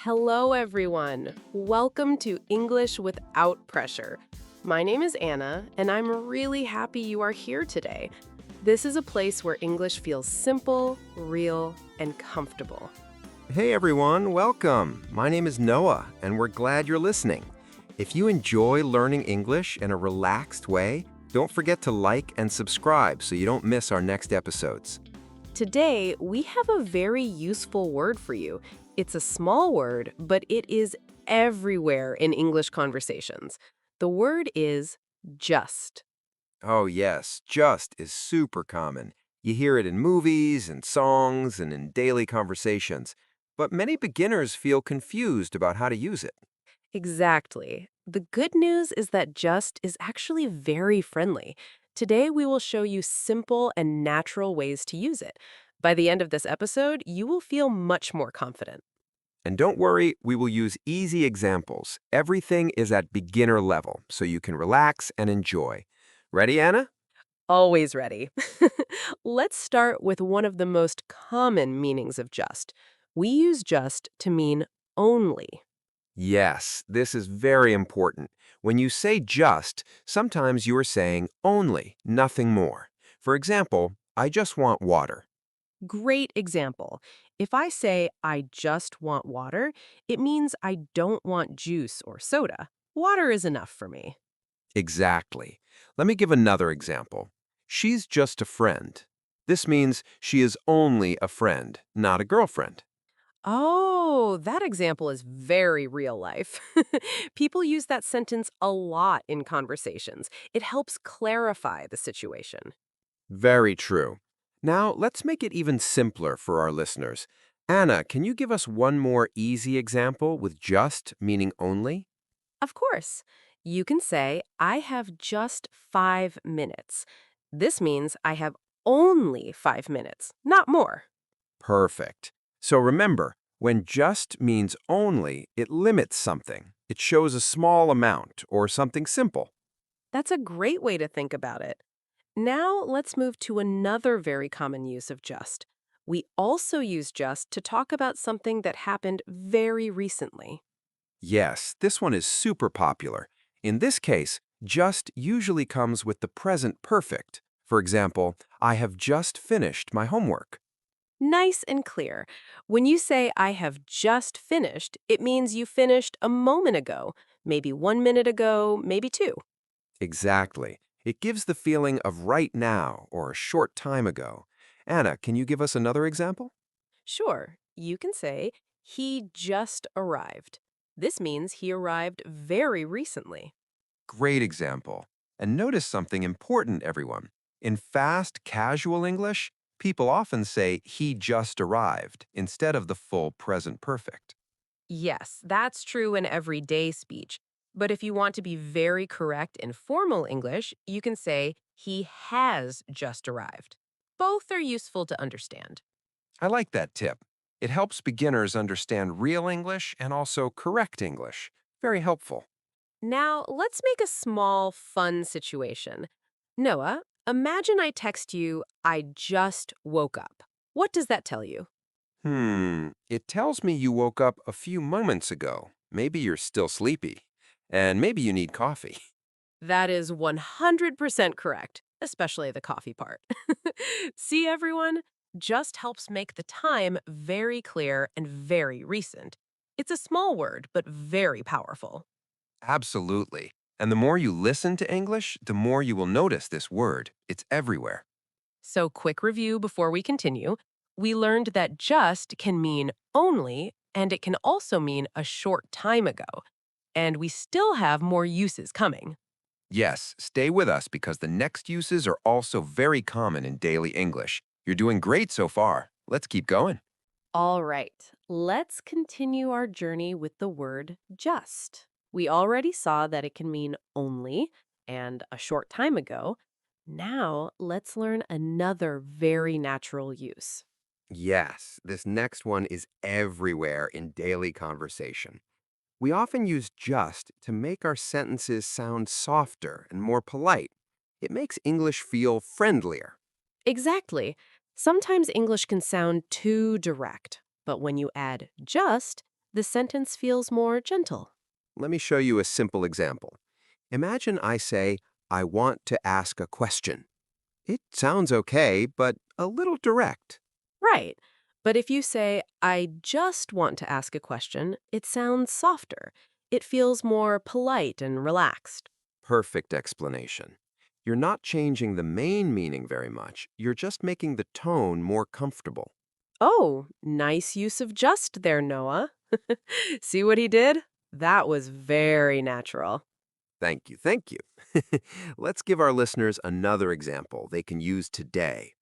Hello, everyone. Welcome to English Without Pressure. My name is Anna, and I'm really happy you are here today. This is a place where English feels simple, real, and comfortable. Hey everyone, welcome. My name is Noah, and we're glad you're listening. If you enjoy learning English in a relaxed way, don't forget to like and subscribe so you don't miss our next episodes. Today, we have a very useful word for you. It's a small word, but it is everywhere in English conversations. The word is just. Oh, yes, just is super common. You hear it in movies and songs and in daily conversations. But many beginners feel confused about how to use it. Exactly. The good news is that Just is actually very friendly. Today, we will show you simple and natural ways to use it. By the end of this episode, you will feel much more confident. And don't worry, we will use easy examples. Everything is at beginner level, so you can relax and enjoy. Ready, Anna? Always ready. Let's start with one of the most common meanings of just. We use just to mean only. Yes, this is very important. When you say just, sometimes you are saying only, nothing more. For example, I just want water. Great example. If I say I just want water, it means I don't want juice or soda. Water is enough for me. Exactly. Let me give another example. She's just a friend. This means she is only a friend, not a girlfriend. Oh, that example is very real life. People use that sentence a lot in conversations. It helps clarify the situation. Very true. Now, let's make it even simpler for our listeners. Anna, can you give us one more easy example with just meaning only? Of course, you can say, I have just 5 minutes. This means I have only 5 minutes, not more. Perfect. So remember, when just means only, it limits something. It shows a small amount or something simple. That's a great way to think about it. Now let's move to another very common use of just. We also use just to talk about something that happened very recently. Yes, this one is super popular. In this case, just usually comes with the present perfect. For example, I have just finished my homework. Nice and clear. When you say, I have just finished, it means you finished a moment ago, maybe 1 minute ago, maybe two. Exactly. It gives the feeling of right now or a short time ago. Anna, can you give us another example? Sure, you can say, he just arrived. This means he arrived very recently. Great example. And notice something important, everyone. In fast, casual English, people often say he just arrived instead of the full present perfect. Yes, that's true in everyday speech. But if you want to be very correct in formal English, you can say, he has just arrived. Both are useful to understand. I like that tip. It helps beginners understand real English and also correct English. Very helpful. Now, let's make a small, fun situation. Noah, imagine I text you, I just woke up. What does that tell you? It tells me you woke up a few moments ago. Maybe you're still sleepy. And maybe you need coffee. That is 100% correct, especially the coffee part. See, everyone? Just helps make the time very clear and very recent. It's a small word, but very powerful. Absolutely. And the more you listen to English, the more you will notice this word. It's everywhere. So, quick review before we continue. We learned that just can mean only, and it can also mean a short time ago. And we still have more uses coming. Yes, stay with us because the next uses are also very common in daily English. You're doing great so far. Let's keep going. All right, let's continue our journey with the word just. We already saw that it can mean only and a short time ago. Now, let's learn another very natural use. Yes, this next one is everywhere in daily conversation. We often use just to make our sentences sound softer and more polite. It makes English feel friendlier. Exactly. Sometimes English can sound too direct, but when you add just, the sentence feels more gentle. Let me show you a simple example. Imagine I say, I want to ask a question. It sounds okay, but a little direct. Right. But if you say, I just want to ask a question, it sounds softer. It feels more polite and relaxed. Perfect explanation. You're not changing the main meaning very much. You're just making the tone more comfortable. Oh, nice use of just there, Noah. See what he did? That was very natural. Thank you, thank you. Let's give our listeners another example they can use today.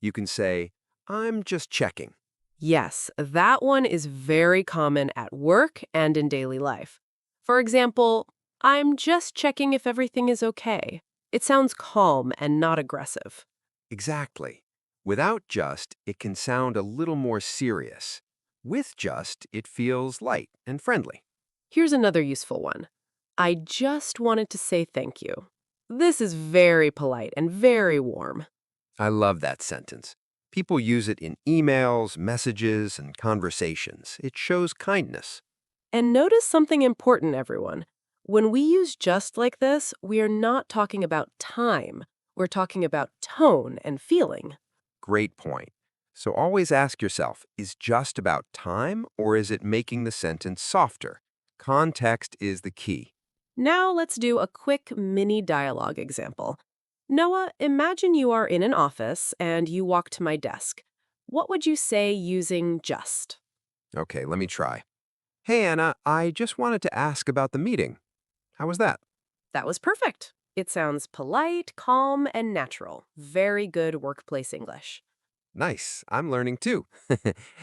You can say, I'm just checking. Yes, that one is very common at work and in daily life. For example, I'm just checking if everything is okay. It sounds calm and not aggressive. Exactly. Without just, it can sound a little more serious. With just, it feels light and friendly. Here's another useful one. I just wanted to say thank you. This is very polite and very warm. I love that sentence. People use it in emails, messages, and conversations. It shows kindness. And notice something important, everyone. When we use just like this, we are not talking about time. We're talking about tone and feeling. Great point. So always ask yourself, is just about time or is it making the sentence softer? Context is the key. Now let's do a quick mini dialogue example. Noah, imagine you are in an office and you walk to my desk. What would you say using just? Okay, let me try. Hey, Anna, I just wanted to ask about the meeting. How was that? That was perfect. It sounds polite, calm, and natural. Very good workplace English. Nice. I'm learning too.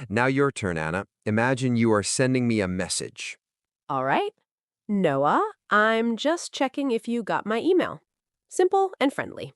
Now your turn, Anna. Imagine you are sending me a message. All right. Noah, I'm just checking if you got my email. Simple and friendly.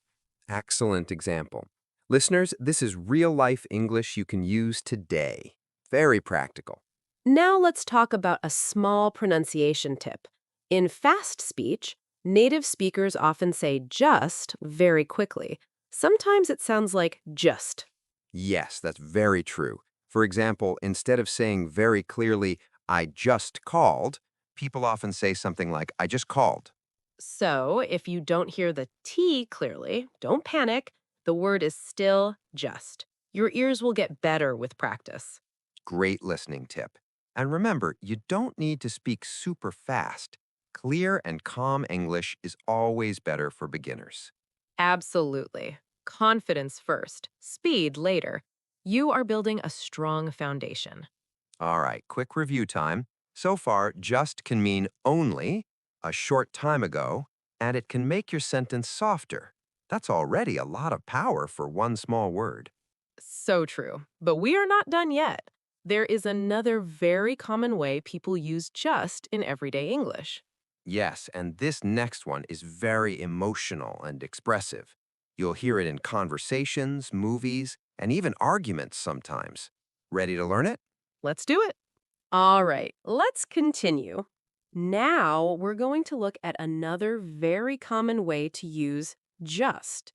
Excellent example. Listeners, this is real-life English you can use today. Very practical. Now let's talk about a small pronunciation tip. In fast speech, native speakers often say just very quickly. Sometimes it sounds like just. Yes, that's very true. For example, instead of saying very clearly, I just called, people often say something like, I just called. So if you don't hear the T clearly, don't panic. The word is still just. Your ears will get better with practice. Great listening tip. And remember, you don't need to speak super fast. Clear and calm English is always better for beginners. Absolutely. Confidence first, speed later. You are building a strong foundation. All right, quick review time. So far, just can mean only, a short time ago, and it can make your sentence softer. That's already a lot of power for one small word. So true. But we are not done yet. There is another very common way people use just in everyday English. Yes, and this next one is very emotional and expressive. You'll hear it in conversations, movies, and even arguments sometimes. Ready to learn it? Let's do it. All right, let's continue. Now we're going to look at another very common way to use just.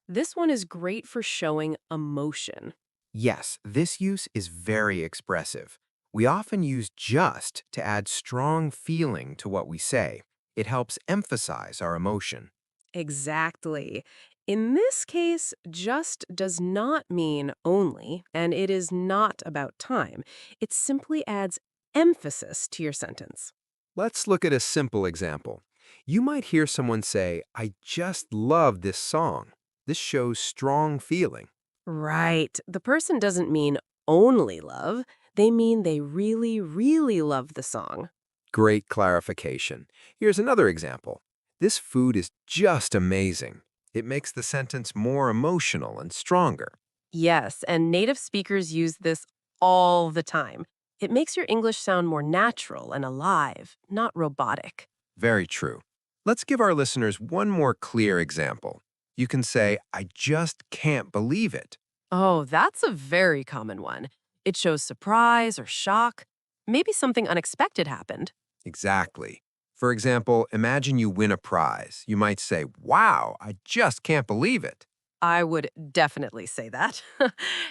This one is great for showing emotion. Yes, this use is very expressive. We often use just to add strong feeling to what we say. It helps emphasize our emotion. Exactly. In this case, just does not mean only, and it is not about time. It simply adds emphasis to your sentence. Let's look at a simple example. You might hear someone say, I just love this song. This shows strong feeling. Right. The person doesn't mean only love, they mean they really, really love the song. Great clarification. Here's another example. This food is just amazing. It makes the sentence more emotional and stronger. Yes, and native speakers use this all the time. It makes your English sound more natural and alive, not robotic. Very true. Let's give our listeners one more clear example. You can say, I just can't believe it. Oh, that's a very common one. It shows surprise or shock. Maybe something unexpected happened. Exactly. For example, imagine you win a prize. You might say, wow, I just can't believe it. I would definitely say that.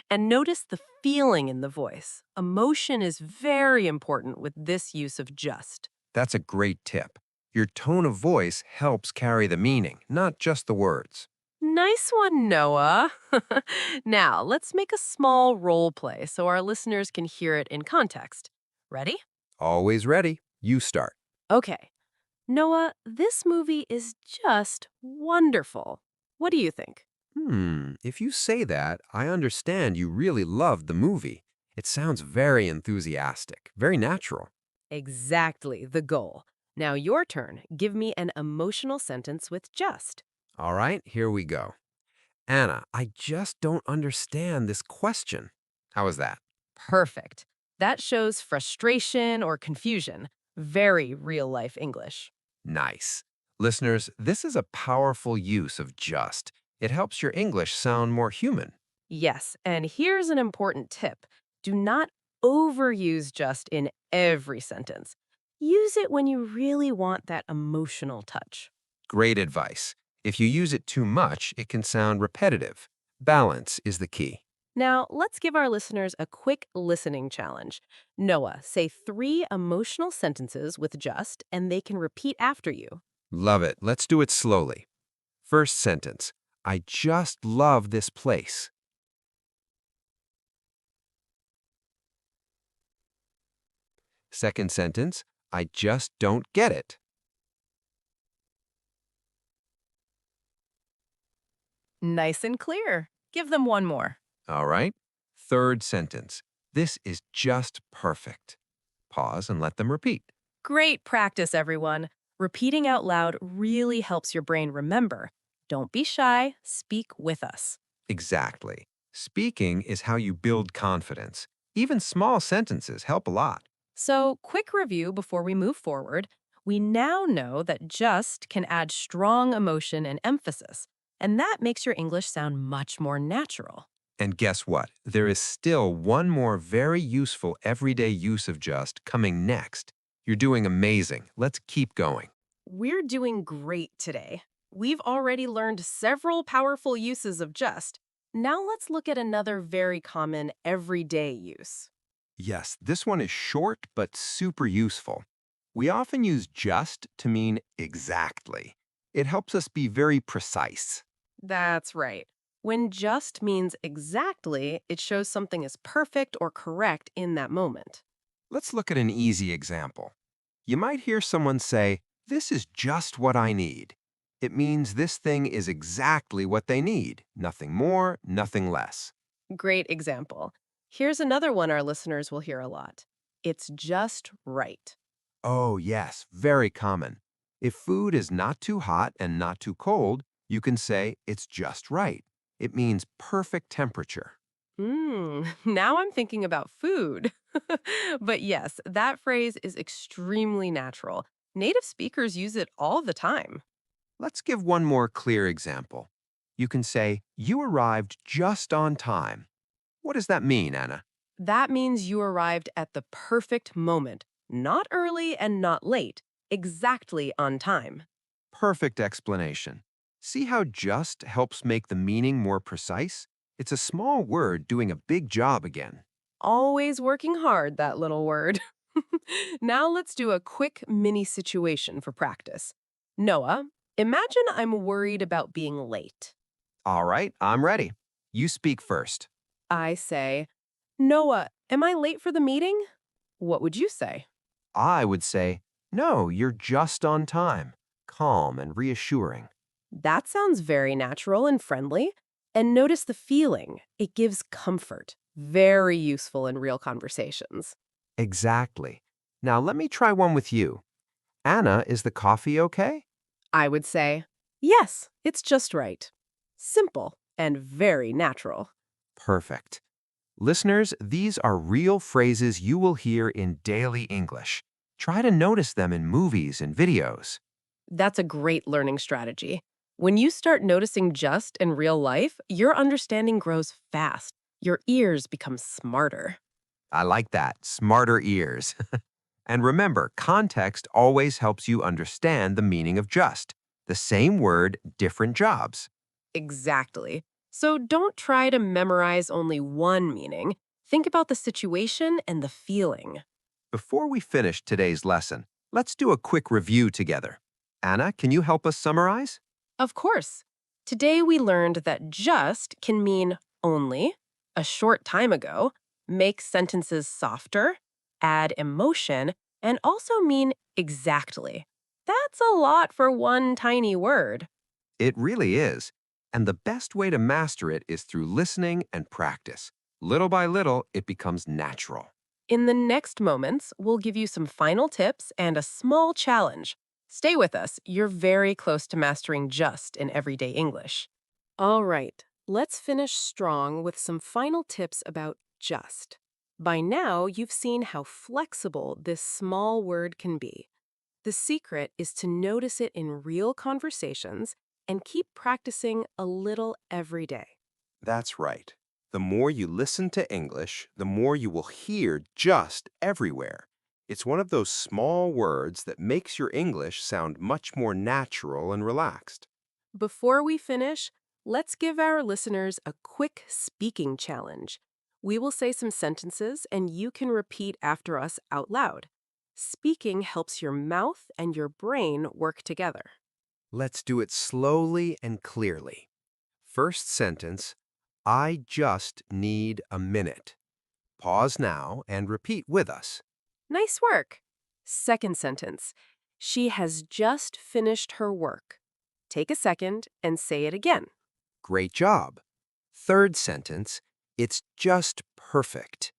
And notice the feeling in the voice. Emotion is very important with this use of just. That's a great tip. Your tone of voice helps carry the meaning, not just the words. Nice one, Noah. Now, let's make a small role play so our listeners can hear it in context. Ready? Always ready. You start. Okay. Noah, this movie is just wonderful. What do you think? If you say that, I understand you really loved the movie. It sounds very enthusiastic, very natural. Exactly the goal. Now, your turn. Give me an emotional sentence with just. All right, here we go. Anna, I just don't understand this question. How is that? Perfect. That shows frustration or confusion. Very real life English. Nice. Listeners, this is a powerful use of just. It helps your English sound more human. Yes, and here's an important tip. Do not overuse just in every sentence. Use it when you really want that emotional touch. Great advice. If you use it too much, it can sound repetitive. Balance is the key. Now, let's give our listeners a quick listening challenge. Noah, say 3 emotional sentences with just, and they can repeat after you. Love it. Let's do it slowly. First sentence. I just love this place. Second sentence. I just don't get it. Nice and clear. Give them one more. All right. Third sentence. This is just perfect. Pause and let them repeat. Great practice, everyone. Repeating out loud really helps your brain remember. Don't be shy, speak with us. Exactly. Speaking is how you build confidence. Even small sentences help a lot. So, quick review before we move forward. We now know that just can add strong emotion and emphasis, and that makes your English sound much more natural. And guess what? There is still one more very useful everyday use of just coming next. You're doing amazing. Let's keep going. We're doing great today. We've already learned several powerful uses of just. Now let's look at another very common everyday use. Yes, this one is short but super useful. We often use just to mean exactly. It helps us be very precise. That's right. When just means exactly, it shows something is perfect or correct in that moment. Let's look at an easy example. You might hear someone say, "This is just what I need." It means this thing is exactly what they need, nothing more, nothing less. Great example. Here's another one our listeners will hear a lot. It's just right. Oh, yes, very common. If food is not too hot and not too cold, you can say it's just right. It means perfect temperature. Now I'm thinking about food. But yes, that phrase is extremely natural. Native speakers use it all the time. Let's give one more clear example. You can say, "You arrived just on time." What does that mean, Anna? That means you arrived at the perfect moment, not early and not late, exactly on time. Perfect explanation. See how just helps make the meaning more precise? It's a small word doing a big job again. Always working hard, that little word. Now let's do a quick mini situation for practice. Noah, imagine I'm worried about being late. All right, I'm ready. You speak first. I say, Noah, am I late for the meeting? What would you say? I would say, "No, you're just on time." Calm and reassuring. That sounds very natural and friendly. And notice the feeling. It gives comfort. Very useful in real conversations. Exactly. Now let me try one with you. Anna, is the coffee okay? I would say, yes, it's just right. Simple and very natural. Perfect. Listeners, these are real phrases you will hear in daily English. Try to notice them in movies and videos. That's a great learning strategy. When you start noticing just in real life, your understanding grows fast. Your ears become smarter. I like that. Smarter ears. And remember, context always helps you understand the meaning of just. The same word, different jobs. Exactly. So don't try to memorize only one meaning. Think about the situation and the feeling. Before we finish today's lesson, let's do a quick review together. Anna, can you help us summarize? Of course. Today we learned that just can mean only, a short time ago, make sentences softer, add emotion, and also mean exactly. That's a lot for one tiny word. It really is. And the best way to master it is through listening and practice. Little by little, it becomes natural. In the next moments, we'll give you some final tips and a small challenge. Stay with us. You're very close to mastering just in everyday English. All right, let's finish strong with some final tips about just. By now, you've seen how flexible this small word can be. The secret is to notice it in real conversations and keep practicing a little every day. That's right. The more you listen to English, the more you will hear just everywhere. It's one of those small words that makes your English sound much more natural and relaxed. Before we finish, let's give our listeners a quick speaking challenge. We will say some sentences and you can repeat after us out loud. Speaking helps your mouth and your brain work together. Let's do it slowly and clearly. First sentence, I just need a minute. Pause now and repeat with us. Nice work. Second sentence, she has just finished her work. Take a second and say it again. Great job. Third sentence, it's just perfect.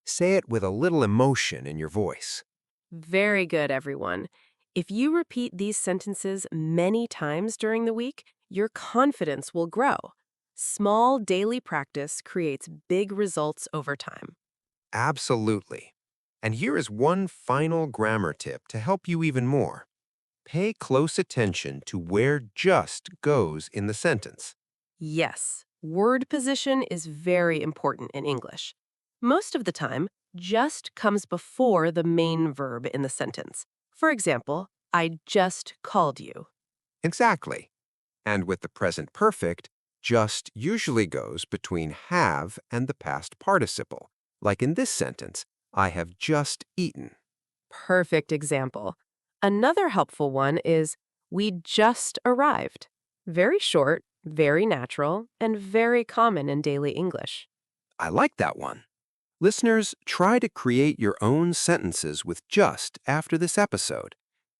Say it with a little emotion in your voice. Very good, everyone. If you repeat these sentences many times during the week, your confidence will grow. Small daily practice creates big results over time. Absolutely. And here is one final grammar tip to help you even more. Pay close attention to where just goes in the sentence. Yes, word position is very important in English. Most of the time, just comes before the main verb in the sentence. For example, I just called you. Exactly. And with the present perfect, just usually goes between have and the past participle. Like in this sentence, I have just eaten. Perfect example. Another helpful one is we just arrived. Very short, very natural, and very common in daily English. I like that one. Listeners, try to create your own sentences with just after this episode.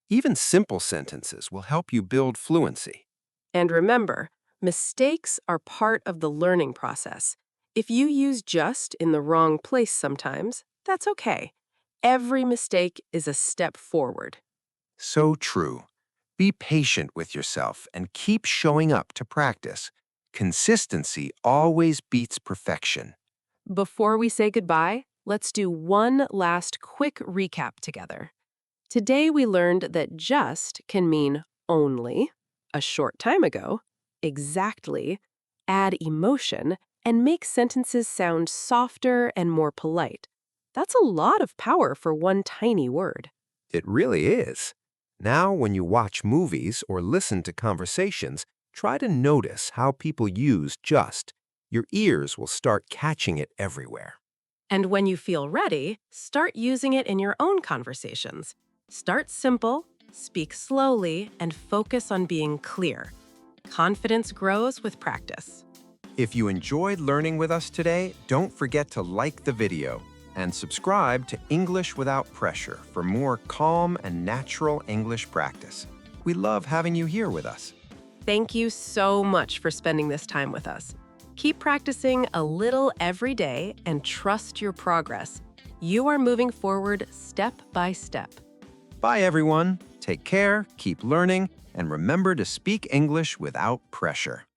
Even simple sentences will help you build fluency. And remember, mistakes are part of the learning process. If you use just in the wrong place sometimes, that's okay. Every mistake is a step forward. So true. Be patient with yourself and keep showing up to practice. Consistency always beats perfection. Before we say goodbye, let's do one last quick recap together. Today we learned that just can mean only, a short time ago, exactly, add emotion, and make sentences sound softer and more polite. That's a lot of power for one tiny word. It really is. Now, when you watch movies or listen to conversations, try to notice how people use just. Your ears will start catching it everywhere. And when you feel ready, start using it in your own conversations. Start simple, speak slowly, and focus on being clear. Confidence grows with practice. If you enjoyed learning with us today, don't forget to like the video and subscribe to English Without Pressure for more calm and natural English practice. We love having you here with us. Thank you so much for spending this time with us. Keep practicing a little every day and trust your progress. You are moving forward step by step. Bye, everyone. Take care, keep learning, and remember to speak English without pressure.